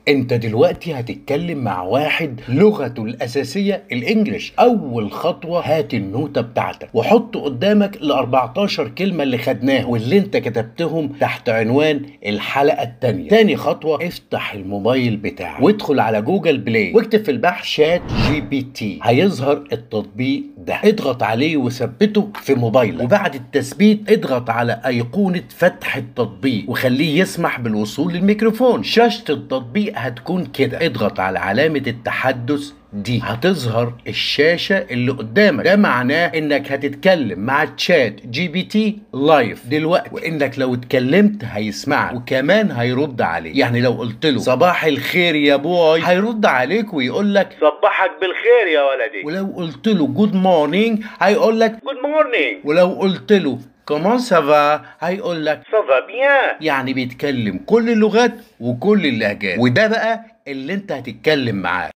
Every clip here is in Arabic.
انت دلوقتي هتتكلم مع واحد لغته الاساسية الانجليش. اول خطوة هات النوتة بتاعتك وحط قدامك ال 14 كلمة اللي خدناها واللي انت كتبتهم تحت عنوان الحلقة التانية. تاني خطوة افتح الموبايل بتاعك وادخل على جوجل بلاي واكتب في البحث شات جي بي تي. هيظهر التطبيق ده، اضغط عليه وثبته في موبايلك، وبعد التثبيت اضغط على ايقونة فتح التطبيق وخليه يسمح بالوصول للميكروفون. شاشة التطبيق هتكون كده، اضغط على علامة التحدث دي هتظهر الشاشة اللي قدامك. ده معناه انك هتتكلم مع تشات جي بي تي لايف دلوقتي، وانك لو اتكلمت هيسمعك وكمان هيرد عليك. يعني لو قلت له صباح الخير يا بوي هيرد عليك ويقول لك صبحك بالخير يا ولدي. ولو قلت له جود مورنينج هيقول لك جود مورنينج. ولو قلت له كومون سافا هيقول لك سافا بيان. يعني بيتكلم كل اللغات وكل اللهجات، وده بقى اللي انت هتتكلم معاه.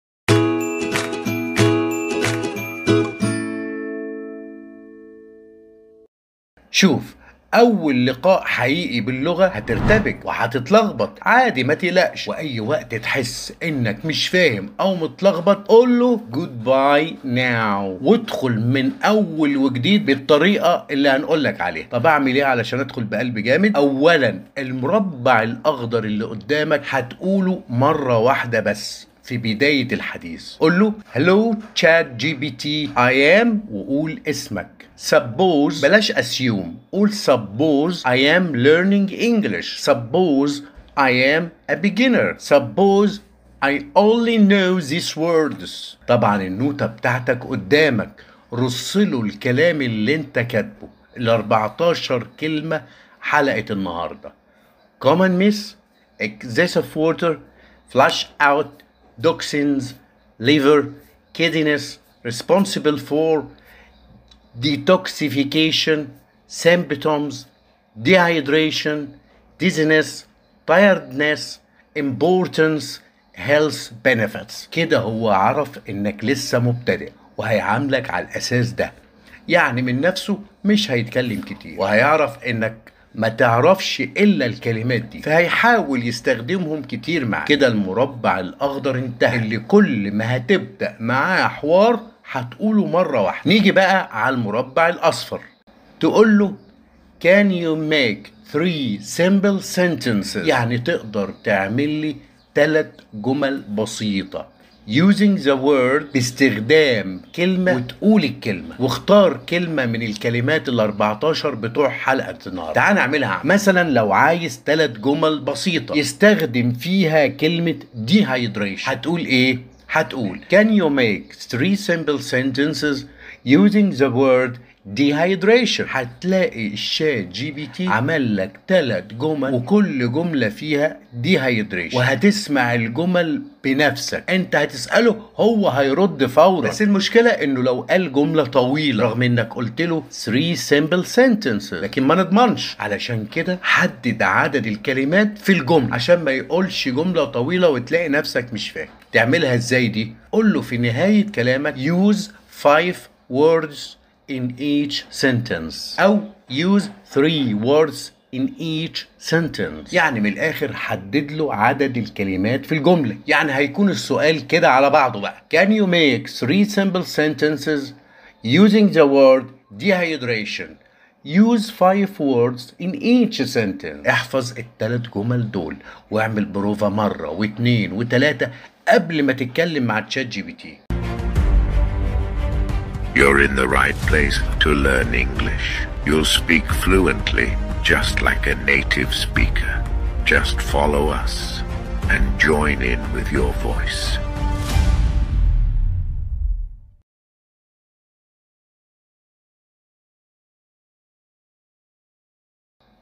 شوف، اول لقاء حقيقي باللغة هترتبك وهتتلخبط عادي، ما تقلقش. واي وقت تحس انك مش فاهم او متلخبط قول له جود باي ناو وادخل من اول وجديد بالطريقة اللي هنقولك عليها. طب اعمل ايه علشان ادخل بقلب جامد؟ اولا المربع الاخضر اللي قدامك هتقوله مرة واحدة بس في بداية الحديث. قول له hello chat GPT I am وقول اسمك. suppose بلاش assume، قول suppose I am learning English. suppose I am a beginner. suppose I only know these words. طبعا النوتة بتاعتك قدامك، رصله الكلام اللي انت كاتبه، ال 14 كلمة حلقة النهاردة. common miss excessive water flush out toxins, liver, kidneys, responsible for detoxification, symptoms, dehydration, dizziness, tiredness, importance, health benefits. كده هو عرف انك لسه مبتدئ وهيعاملك على الاساس ده، يعني من نفسه مش هيتكلم كتير وهيعرف انك ما تعرفش الا الكلمات دي، فهيحاول يستخدمهم كتير معاك. كده المربع الاخضر انتهى، اللي كل ما هتبدأ معاه حوار هتقوله مرة واحدة. نيجي بقى على المربع الاصفر، تقول له can you make 3 simple sentences، يعني تقدر تعمل لي 3 جمل بسيطة using the word، باستخدام كلمة وتقول الكلمة، واختار كلمة من الكلمات ال 14 بتوع حلقة النهاردة. تعال نعملها. مثلا لو عايز 3 جمل بسيطة يستخدم فيها كلمة dehydration، هتقول ايه؟ هتقول can you make 3 simple sentences using the word dehydration. هتلاقي الشات جي بي تي عمل لك 3 جمل وكل جملة فيها dehydration، وهتسمع الجمل بنفسك. انت هتسأله هو هيرد فورا، بس المشكلة انه لو قال جملة طويلة رغم انك قلت له 3 simple sentences لكن ما نضمنش. علشان كده حدد عدد الكلمات في الجملة عشان ما يقولش جملة طويلة وتلاقي نفسك مش فاهم. تعملها ازاي دي؟ قول له في نهاية كلامك use 5 words in each sentence أو use 3 words in each sentence. يعني من الآخر حدد له عدد الكلمات في الجملة. يعني هيكون السؤال كده على بعضه بقى can you make 3 simple sentences using the word dehydration use 5 words in each sentence. احفظ ال3 جمل دول واعمل بروفا مرة واثنين وثلاثة قبل ما تتكلم مع تشات جي بي تي. You're in the right place to learn English. You'll speak fluently, just like a native speaker. Just follow us and join in with your voice.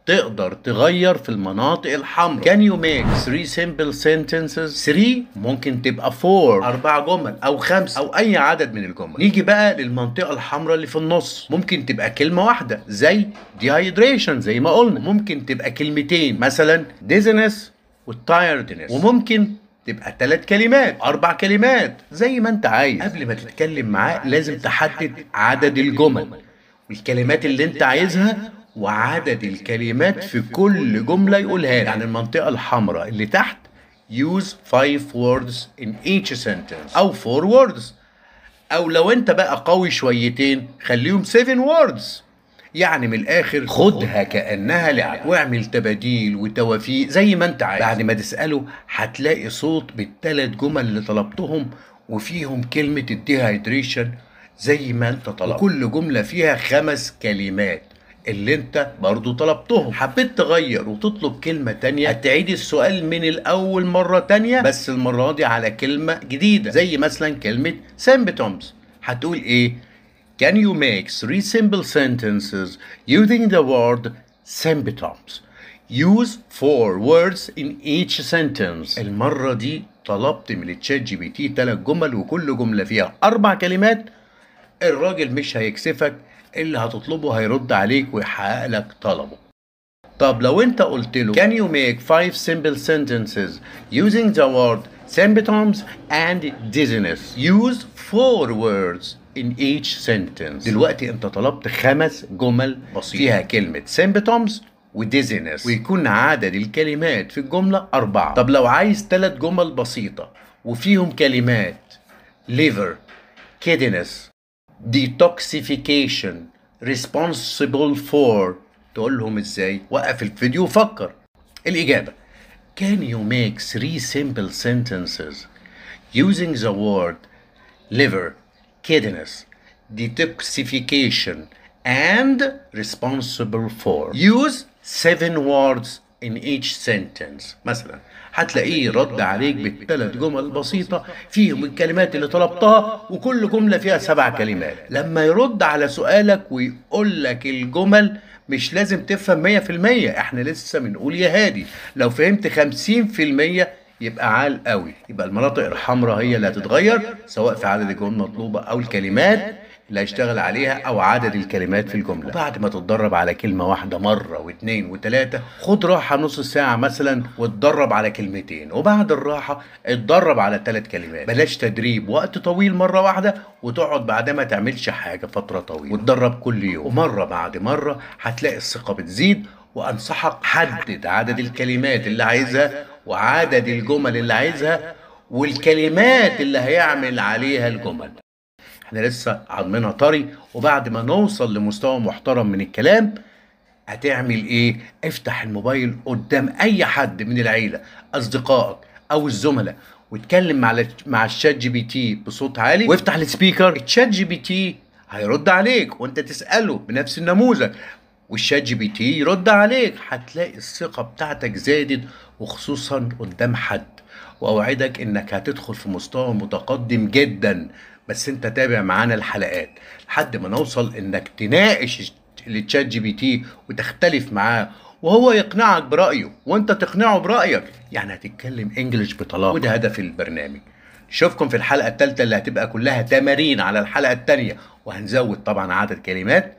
تقدر تغير في المناطق الحمراء. can you make 3 simple sentences. 3 ممكن تبقى 4 4 جمل او 5 او اي عدد من الجمل. نيجي بقى للمنطقة الحمراء اللي في النص، ممكن تبقى كلمة واحدة زي dehydration زي ما قلنا، ممكن تبقى كلمتين مثلا dizziness والtiredness، وممكن تبقى 3 كلمات 4 كلمات زي ما انت عايز. قبل ما تتكلم معاه لازم تحدد عدد الجمل والكلمات اللي انت عايزها وعدد الكلمات في كل جملة يقولها. يعني المنطقة الحمراء اللي تحت use 5 words in each sentence أو 4 words. أو لو أنت بقى قوي شويتين خليهم 7 words. يعني من الآخر خدها كأنها لعب واعمل تباديل وتوافيق زي ما أنت عايز. بعد ما تسأله هتلاقي صوت بالثلاث جمل اللي طلبتهم وفيهم كلمة الديهايدريشن زي ما أنت طلبت، وكل جملة فيها 5 كلمات اللي انت برضو طلبتهم. حبيت تغير وتطلب كلمة تانية هتعيد السؤال من الأول مرة تانية، بس المرة دي على كلمة جديدة زي مثلا كلمة symptoms. هتقول ايه؟ Can you make 3 simple sentences using the word symptoms? Use 4 words in each sentence. المرة دي طلبت من التشات جي بي تي 3 جمل وكل جملة فيها 4 كلمات. الراجل مش هيكسفك، اللي هتطلبه هيرد عليك ويحقق لك طلبه. طب لو انت قلت له Can you make 5 simple sentences using the word symptoms and dizziness? Use 4 words in each sentence. دلوقتي انت طلبت 5 جمل بسيطة فيها كلمة symptoms و dizziness ويكون عدد الكلمات في الجملة 4. طب لو عايز 3 جمل بسيطة وفيهم كلمات liver, kidneys, detoxification, responsible for، تقول لهم ازاي؟ وقف الفيديو وفكر. الإجابة Can you make 3 simple sentences using the word liver, kidneys, detoxification and responsible for? Use 7 words in each sentence. مثلا هتلاقيه رد عليك ب3 جمل بسيطة فيهم الكلمات اللي طلبتها وكل جملة فيها 7 كلمات. لما يرد على سؤالك ويقول لك الجمل مش لازم تفهم 100%، احنا لسه بنقول يا هادي. لو فهمت 50% يبقى عال قوي. يبقى المناطق الحمراء هي اللي هتتغير سواء في عدد الجمل المطلوبة او الكلمات اللي هيشتغل عليها او عدد الكلمات في الجملة. وبعد ما تتدرب على كلمة واحدة مرة واثنين وثلاثة خد راحة نص ساعة مثلا واتدرب على كلمتين، وبعد الراحة اتدرب على 3 كلمات. بلاش تدريب وقت طويل مرة واحدة وتقعد بعدها ما تعملش حاجة فترة طويلة، وتدرب كل يوم. ومرة بعد مرة هتلاقي الثقة بتزيد. وانصحك حدد عدد الكلمات اللي عايزها وعدد الجمل اللي عايزها والكلمات اللي هيعمل عليها الجمل. احنا لسه عضمنا طري، وبعد ما نوصل لمستوى محترم من الكلام هتعمل ايه؟ افتح الموبايل قدام اي حد من العيلة اصدقائك او الزملاء واتكلم مع الشات جي بي تي بصوت عالي، وافتح السبيكر. الشات جي بي تي هيرد عليك وانت تسأله بنفس النموذج والشات جي بي تي يرد عليك. هتلاقي الثقة بتاعتك زادت وخصوصا قدام حد. واوعدك انك هتدخل في مستوى متقدم جدا، بس انت تابع معانا الحلقات لحد ما نوصل انك تناقش التشات جي بي تي وتختلف معاه وهو يقنعك برأيه وانت تقنعه برأيك. يعني هتتكلم انجليش بطلاقة، وده هدف البرنامج. نشوفكم في الحلقة الثالثة اللي هتبقى كلها تمارين على الحلقة الثانية، وهنزود طبعا عدد كلمات.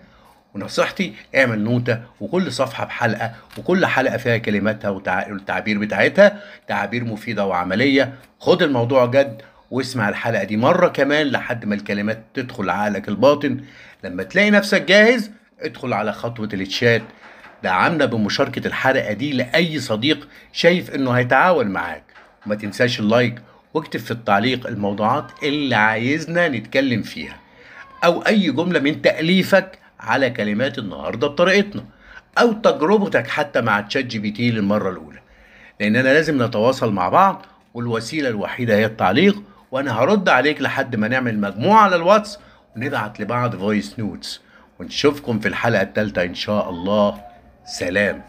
ونصيحتي اعمل نوتة وكل صفحة بحلقة، وكل حلقة فيها كلماتها والتعبير بتاعتها، تعابير مفيدة وعملية. خد الموضوع جد واسمع الحلقة دي مرة كمان لحد ما الكلمات تدخل عقلك الباطن. لما تلاقي نفسك جاهز ادخل على خطوة التشات، دعمنا بمشاركة الحلقة دي لأي صديق شايف انه هيتعاون معاك. وما تنساش اللايك، واكتب في التعليق الموضوعات اللي عايزنا نتكلم فيها او اي جملة من تأليفك على كلمات النهاردة بطريقتنا، او تجربتك حتى مع الشات جي بي تي للمرة الاولى، لاننا لازم نتواصل مع بعض والوسيلة الوحيدة هي التعليق. وانا هرد عليك لحد ما نعمل مجموعة على الواتس ونبعت لبعض فويس نوتس. ونشوفكم في الحلقة الثالثة ان شاء الله. سلام.